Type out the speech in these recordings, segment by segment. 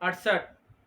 68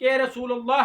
کہ رسولullah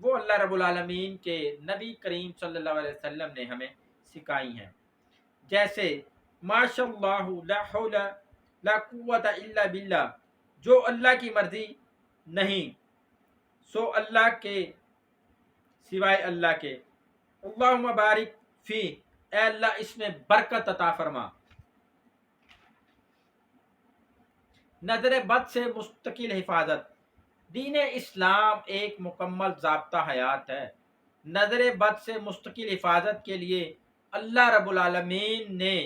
وہ اللہ رب العالمین کے نبی کریم صلی اللہ علیہ وسلم نے ہمیں سکھائی ہیں، جیسے ماشاء اللہ لا حول لا قوت الا باللہ، جو اللہ کی مرضی نہیں سو اللہ کے سوائے اللہ کے، اللہم بارک فی، اے اللہ اس میں برکت عطا فرما، نظر بد سے مستقل حفاظت، دین اسلام ایک مکمل ضابطہ حیات ہے، نظر بد سے مستقل حفاظت کے لیے اللہ رب العالمین نے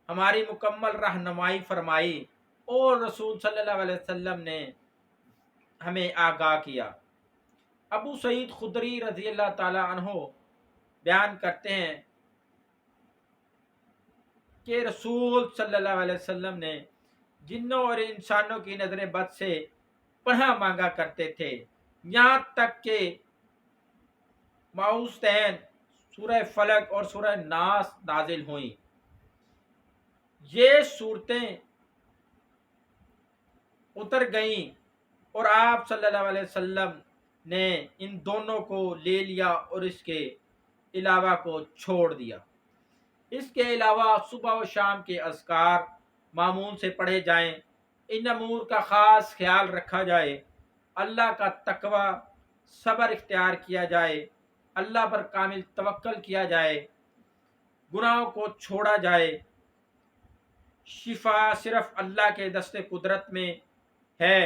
ہماری مکمل رہنمائی فرمائی اور رسول صلی اللہ علیہ وسلم نے ہمیں آگاہ کیا۔ ابو سعید خدری رضی اللہ تعالی عنہ بیان کرتے ہیں کہ رسول صلی اللہ علیہ وسلم نے جنوں اور انسانوں کی نظر بد سے پناہ مانگا کرتے تھے، یہاں تک کہ معوذتین سورہ فلق اور سورہ ناس نازل ہوئیں۔ یہ صورتیں اتر گئیں اور آپ صلی اللہ علیہ وسلم نے ان دونوں کو لے لیا اور اس کے علاوہ کو چھوڑ دیا۔ اس کے علاوہ صبح و شام کے اذکار معمول سے پڑھے جائیں، ان امور کا خاص خیال رکھا جائے، اللہ کا تقوی صبر اختیار کیا جائے، اللہ پر کامل توکل کیا جائے، گناہوں کو چھوڑا جائے، شفا صرف اللہ کے دست قدرت میں ہے،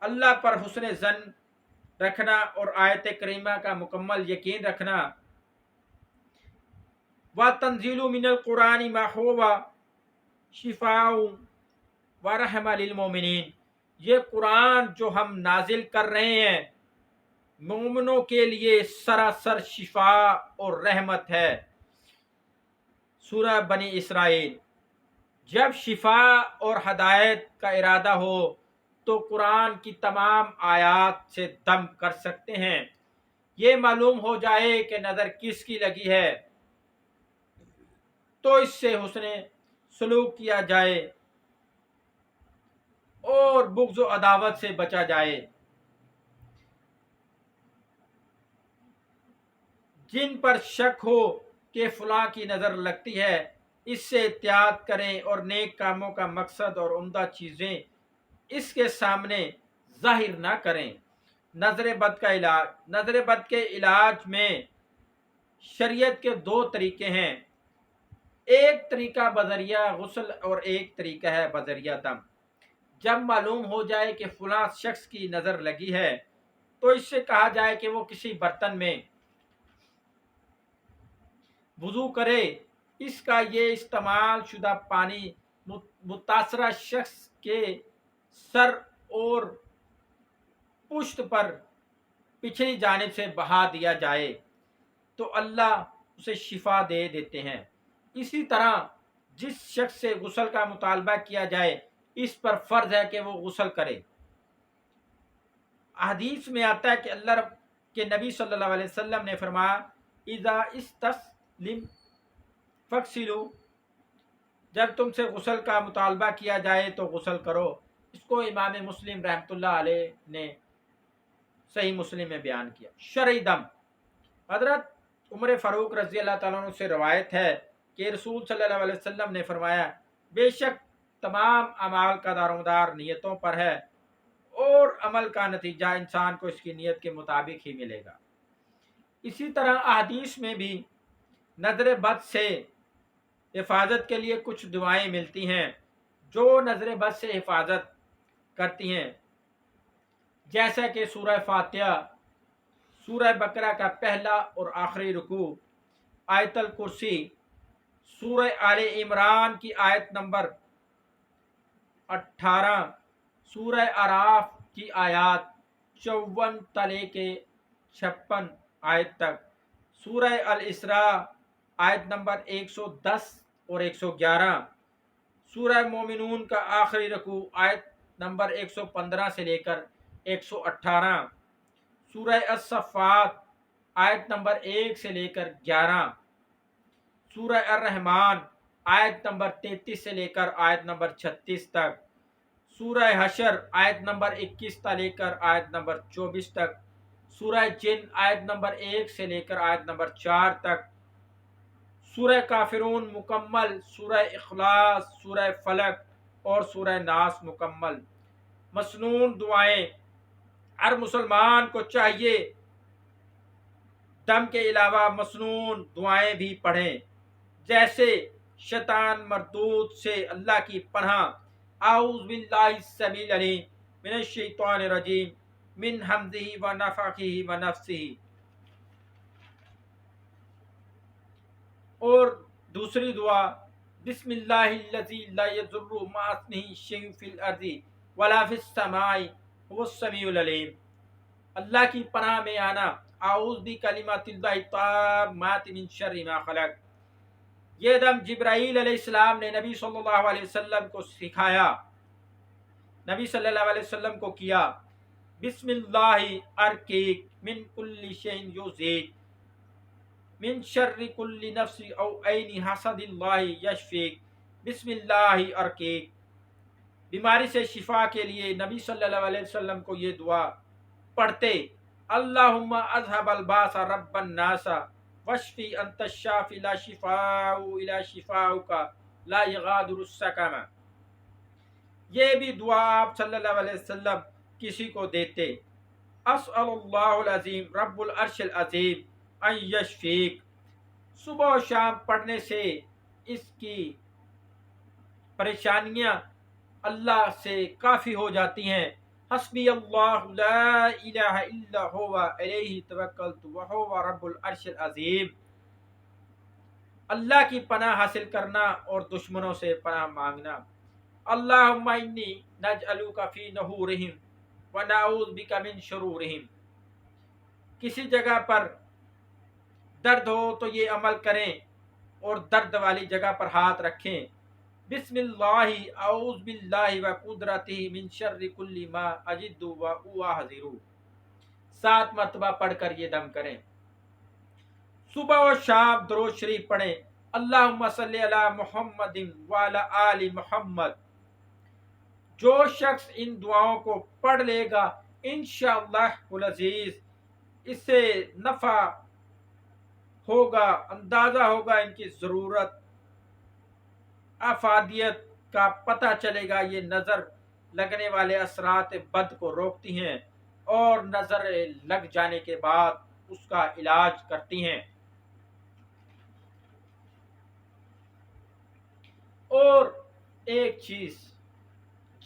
اللہ پر حسن ظن رکھنا اور آیت کریمہ کا مکمل یقین رکھنا، وَتَنزِيلُ مِنَ الْقُرْآنِ مَا هُوَ شِفَاءٌ وَرَحْمَةٌ لِلْمُؤْمِنِينَ، یہ قرآن جو ہم نازل کر رہے ہیں مومنوں کے لیے سراسر شفا اور رحمت ہے۔ سورہ بنی اسرائیل۔ جب شفا اور ہدایت کا ارادہ ہو تو قرآن کی تمام آیات سے دم کر سکتے ہیں، یہ معلوم ہو جائے کہ نظر کس کی لگی ہے تو اس سے حسن سلوک کیا جائے اور بغض و عداوت سے بچا جائے۔ جن پر شک ہو کہ فلاں کی نظر لگتی ہے اس سے احتیاط کریں اور نیک کاموں کا مقصد اور عمدہ چیزیں اس کے سامنے ظاہر نہ کریں۔ نظر بد کا علاج۔ نظر بد کے علاج میں شریعت کے دو طریقے ہیں، ایک طریقہ بذریعہ غسل اور ایک طریقہ ہے بذریعہ دم۔ جب معلوم ہو جائے کہ فلاں شخص کی نظر لگی ہے تو اس سے کہا جائے کہ وہ کسی برتن میں وضو کرے، اس کا یہ استعمال شدہ پانی متاثرہ شخص کے سر اور پشت پر پچھلی جانب سے بہا دیا جائے تو اللہ اسے شفا دے دیتے ہیں۔ اسی طرح جس شخص سے غسل کا مطالبہ کیا جائے اس پر فرض ہے کہ وہ غسل کرے۔ حدیث میں آتا ہے کہ اللہ رب کے نبی صلی اللہ علیہ وسلم نے فرمایا اذا استسلم فاغسلوا، جب تم سے غسل کا مطالبہ کیا جائے تو غسل کرو۔ اس کو امام مسلم رحمۃ اللہ علیہ نے صحیح مسلم میں بیان کیا۔ شرعی دم۔ حضرت عمر فاروق رضی اللہ تعالیٰ عنہ سے روایت ہے کہ رسول صلی اللہ علیہ وسلم نے فرمایا بے شک تمام اعمال کا دارومدار نیتوں پر ہے اور عمل کا نتیجہ انسان کو اس کی نیت کے مطابق ہی ملے گا۔ اسی طرح احادیث میں بھی نظر بد سے حفاظت کے لیے کچھ دعائیں ملتی ہیں جو نظر بد سے حفاظت کرتی ہیں، جیسا کہ سورہ فاتحہ، سورہ بقرہ کا پہلا اور آخری رکوع، آیت الکرسی، سورہ آل عمران کی آیت نمبر 18، سورہ اعراف کی آیات 54 تلے کے 56 آیت تک، سورہ الاسراء آیت نمبر 110 اور 111، سورہ مومنون کا آخری رکوع آیت نمبر 115 سے لے کر 118، سورہ الصفات آیت نمبر 1 سے لے کر 11، سورہ الرحمن آیت نمبر 33 سے لے کر آیت نمبر 36 تک، سورہ حشر آیت نمبر 21 تا لے کر آیت نمبر 24 تک، سورہ جن آیت نمبر 1 سے لے کر آیت نمبر 4 تک، سورہ کافرون مکمل، سورہ اخلاص، سورہ فلق اور سورہ ناس مکمل۔ مسنون دعائیں ہر مسلمان کو چاہیے دم کے علاوہ مسنون دعائیں بھی پڑھیں، جیسے شیطان مردود سے اللہ کی پناہ، اعوذ باللہ السمیع العلیم من الشیطان الرجیم من حمزہ ونفخہ ونفثہ، اور دوسری دعا بسم اللہ الذی لا یضر مع اسمہ شیء فی الارض ولا فی السماء هو السمیع العلیم، اللہ کی پناہ میں آنا، اعوذ بکلمات اللہ التامات من شر ما خلق۔ یہ دم جبرائیل علیہ السلام نے نبی صلی اللہ علیہ وسلم کو سکھایا، نبی صلی اللہ علیہ وسلم کو کیا، بسم اللہ ارقیک من کل شیء یؤذیک من شر کل نفس او عین حسد اللہ یشفیک، بسم اللہ ارقیک۔ بیماری سے شفا کے لیے نبی صلی اللہ علیہ وسلم کو یہ دعا پڑھتے، اللہم اذھب الباس رب الناس واشفی انت الشافی لا شفاء الا شفاؤک لا یغادر سقما۔ یہ بھی دعا آپ صلی اللہ علیہ وسلم کسی کو دیتے، اسأل اللہ العظیم رب العرش العظیم ان یشفیک۔ صبح و شام پڑھنے سے اس کی پریشانیاں اللہ سے کافی ہو جاتی ہیں۔ حسبی اللہ لا الہ الا هو علیہ توکلت وہو رب العرش العظیم۔ اللہ کی پناہ حاصل کرنا اور دشمنوں سے پناہ مانگنا۔ اللہم انی نجعلک فی نحورہم ونعوذ بک من شرورہم۔ کسی جگہ پر درد ہو تو یہ عمل کریں اور درد والی جگہ پر ہاتھ رکھیں، بسم اللہ اعوذ باللہ و قدرتہ من شر کل ما اجد و احذر، 7 مرتبہ پڑھ کر یہ دم کریں۔ صبح و شام درود شریف پڑھیں، اللہم صلی علی محمد وعلی آل محمد۔ جو شخص ان دعاؤں کو پڑھ لے گا انشاءاللہ العزیز اس سے نفع ہوگا، اندازہ ہوگا ان کی ضرورت، افادیت کا پتہ چلے گا۔ یہ نظر لگنے والے اثرات بد کو روکتی ہیں اور نظر لگ جانے کے بعد اس کا علاج کرتی ہیں۔ اور ایک چیز،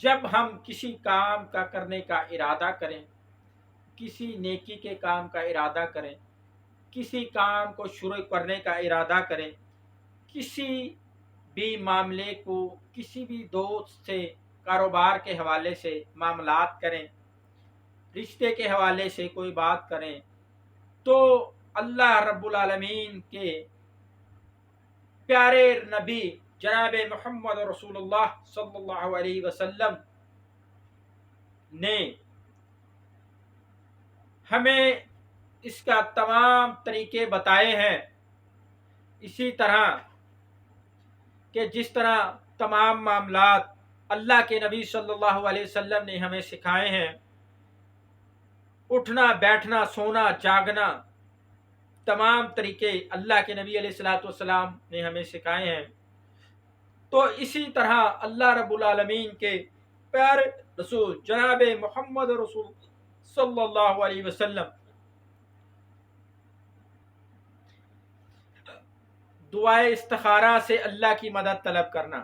جب ہم کسی کام کا کرنے کا ارادہ کریں، کسی نیکی کے کام کا ارادہ کریں، کسی کام کو شروع کرنے کا ارادہ کریں، کسی بھی معاملے کو کسی بھی دوست سے کاروبار کے حوالے سے معاملات کریں، رشتے کے حوالے سے کوئی بات کریں، تو اللہ رب العالمین کے پیارے نبی جناب محمد رسول اللہ صلی اللہ علیہ وسلم نے ہمیں اس کا تمام طریقے بتائے ہیں، اسی طرح کہ جس طرح تمام معاملات اللہ کے نبی صلی اللہ علیہ وسلم نے ہمیں سکھائے ہیں، اٹھنا بیٹھنا سونا جاگنا، تمام طریقے اللہ کے نبی علیہ الصلوۃ والسلام نے ہمیں سکھائے ہیں، تو اسی طرح اللہ رب العالمین کے پیارے رسول جناب محمد رسول صلی اللہ علیہ وسلم دعائے استخارہ سے اللہ کی مدد طلب کرنا۔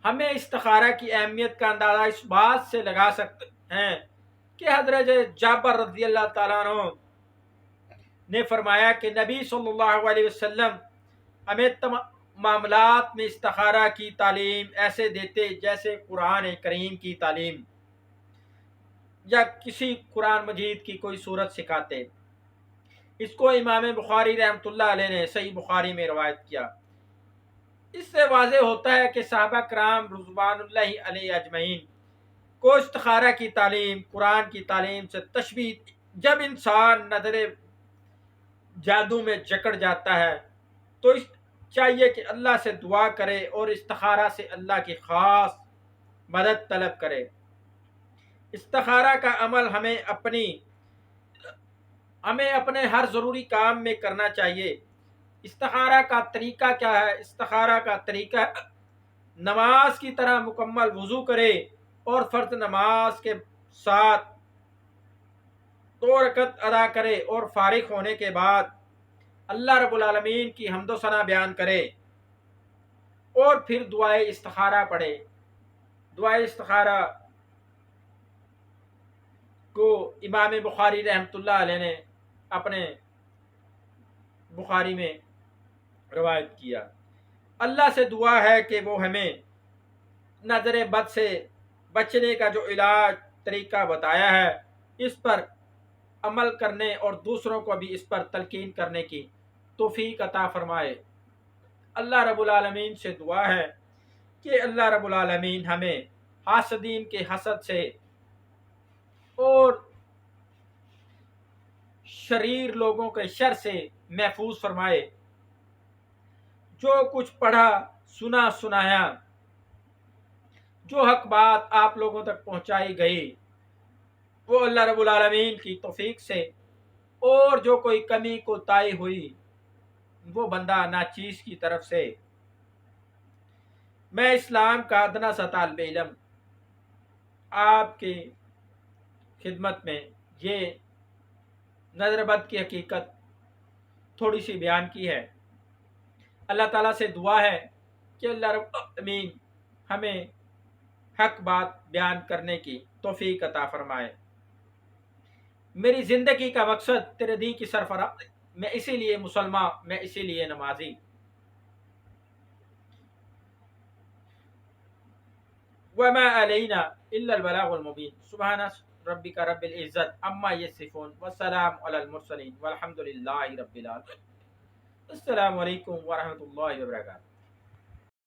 ہمیں استخارہ کی اہمیت کا اندازہ اس بات سے لگا سکتے ہیں کہ حضرت جابر رضی اللہ تعالیٰ عنہ نے فرمایا کہ نبی صلی اللہ علیہ وسلم ہمیں معاملات میں استخارہ کی تعلیم ایسے دیتے جیسے قرآن کریم کی تعلیم یا کسی قرآن مجید کی کوئی صورت سکھاتے۔ اس کو امام بخاری رحمۃ اللہ علیہ نے صحیح بخاری میں روایت کیا۔ اس سے واضح ہوتا ہے کہ صحابہ کرام رضوان اللہ علیہ اجمعین کو استخارہ کی تعلیم قرآن کی تعلیم سے تشبیہ، جب انسان نظر جادو میں جکڑ جاتا ہے تو چاہیے کہ اللہ سے دعا کرے اور استخارہ سے اللہ کی خاص مدد طلب کرے۔ استخارہ کا عمل ہمیں اپنی ہمیں اپنے ہر ضروری کام میں کرنا چاہیے۔ استخارہ کا طریقہ کیا ہے؟ استخارہ کا طریقہ نماز کی طرح مکمل وضو کرے اور فرض نماز کے ساتھ 2 رکعت ادا کرے اور فارغ ہونے کے بعد اللہ رب العالمین کی حمد و ثنا بیان کرے اور پھر دعائے استخارہ پڑھے۔ دعائے استخارہ کو امام بخاری رحمۃ اللہ علیہ نے اپنے بخاری میں روایت کیا۔ اللہ سے دعا ہے کہ وہ ہمیں نظر بد سے بچنے کا جو علاج طریقہ بتایا ہے اس پر عمل کرنے اور دوسروں کو بھی اس پر تلقین کرنے کی توفیق عطا فرمائے۔ اللہ رب العالمین سے دعا ہے کہ اللہ رب العالمین ہمیں حاسدین کے حسد سے اور شریر لوگوں کے شر سے محفوظ فرمائے۔ جو کچھ پڑھا سنا سنایا، جو حق بات آپ لوگوں تک پہنچائی گئی، وہ اللہ رب العالمین کی توفیق سے، اور جو کوئی کمی کوتاہی ہوئی وہ بندہ ناچیز کی طرف سے۔ میں اسلام کا ادنا سا طالب علم آپ کی خدمت میں یہ نظر بد کی حقیقت تھوڑی سی بیان کی ہے۔ اللہ تعالیٰ سے دعا ہے کہ اللہ رب العالمین ہمیں حق بات بیان کرنے کی توفیق عطا فرمائے۔ میری زندگی کا مقصد تیرے دین کی سرفراز، میں اسی لیے مسلمان، میں اسی لیے نمازی۔ وما علینا الا البلاغ المبین۔ سبحان ربک رب العزت عما یصفون والسلام علی المرسلین والحمد للہ رب العالمین۔ السلام علیکم ورحمۃ اللہ وبرکاتہ۔